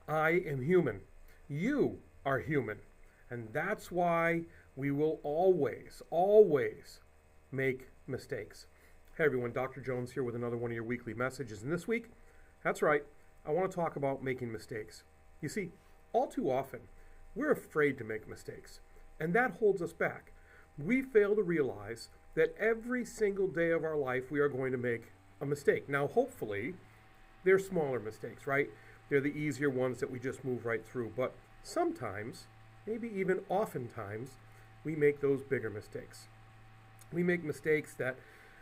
I am human. You are human. And that's why we will always, always make mistakes. Hey everyone, Dr. Jones here with another one of your weekly messages. And this week, that's right, I want to talk about making mistakes. You see, all too often, we're afraid to make mistakes, and that holds us back. We fail to realize that every single day of our life we are going to make a mistake. Now, hopefully, they're smaller mistakes, right? They're the easier ones that we just move right through. But sometimes, maybe even oftentimes, we make those bigger mistakes. We make mistakes that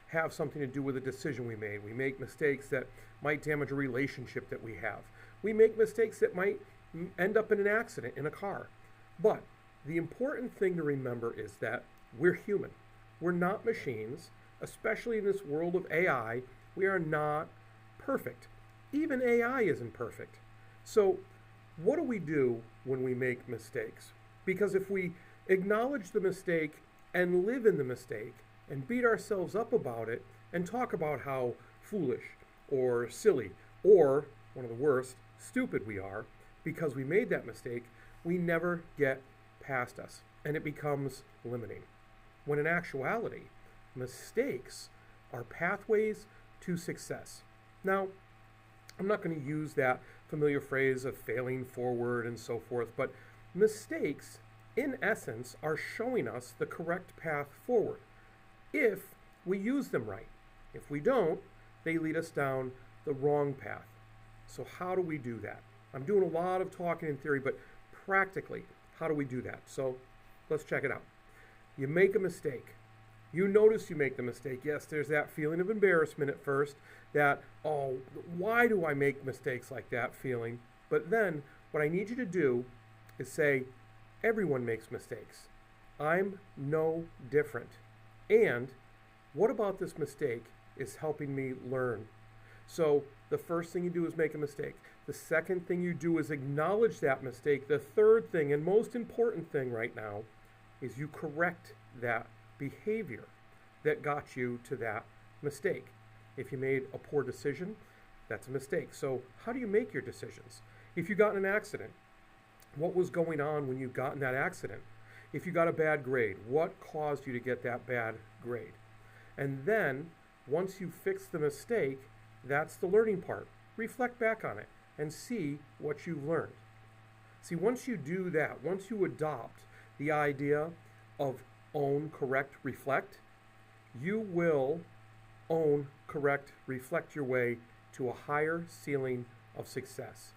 have something to do with a decision we made. We make mistakes that might damage a relationship that we have. We make mistakes that might end up in an accident in a car. But the important thing to remember is that we're human. We're not machines, especially in this world of AI. We are not perfect. Even AI isn't perfect. So, what do we do when we make mistakes? Because if we acknowledge the mistake and live in the mistake and beat ourselves up about it and talk about how foolish or silly or, one of the worst, stupid we are because we made that mistake, we never get past us and it becomes limiting. When in actuality, mistakes are pathways to success. Now, I'm not going to use that familiar phrase of failing forward and so forth, but mistakes, in essence, are showing us the correct path forward if we use them right. If we don't, they lead us down the wrong path. So how do we do that? I'm doing a lot of talking in theory, but practically, how do we do that? So let's check it out. You make a mistake. You notice you make the mistake. Yes, there's that feeling of embarrassment at first, that, oh, why do I make mistakes like that feeling? But then what I need you to do is say, everyone makes mistakes. I'm no different. And what about this mistake is helping me learn? So the first thing you do is make a mistake. The second thing you do is acknowledge that mistake. The third thing and most important thing right now is you correct that behavior that got you to that mistake. If you made a poor decision, that's a mistake. So how do you make your decisions? If you got in an accident, what was going on when you got in that accident? If you got a bad grade, what caused you to get that bad grade? And then, once you fix the mistake, that's the learning part. Reflect back on it and see what you've learned. See, once you do that, once you adopt the idea of own, correct, reflect, you will own, correct, reflect your way to a higher ceiling of success.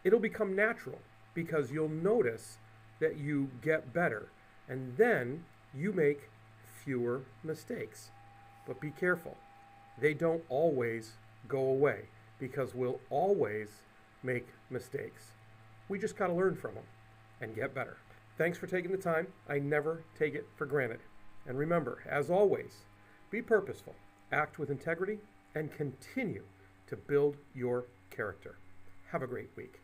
It'll become natural because you'll notice that you get better and then you make fewer mistakes. But be careful. They don't always go away because we'll always make mistakes. We just got to learn from them and get better. Thanks for taking the time. I never take it for granted. And remember, as always, be purposeful, act with integrity, and continue to build your character. Have a great week.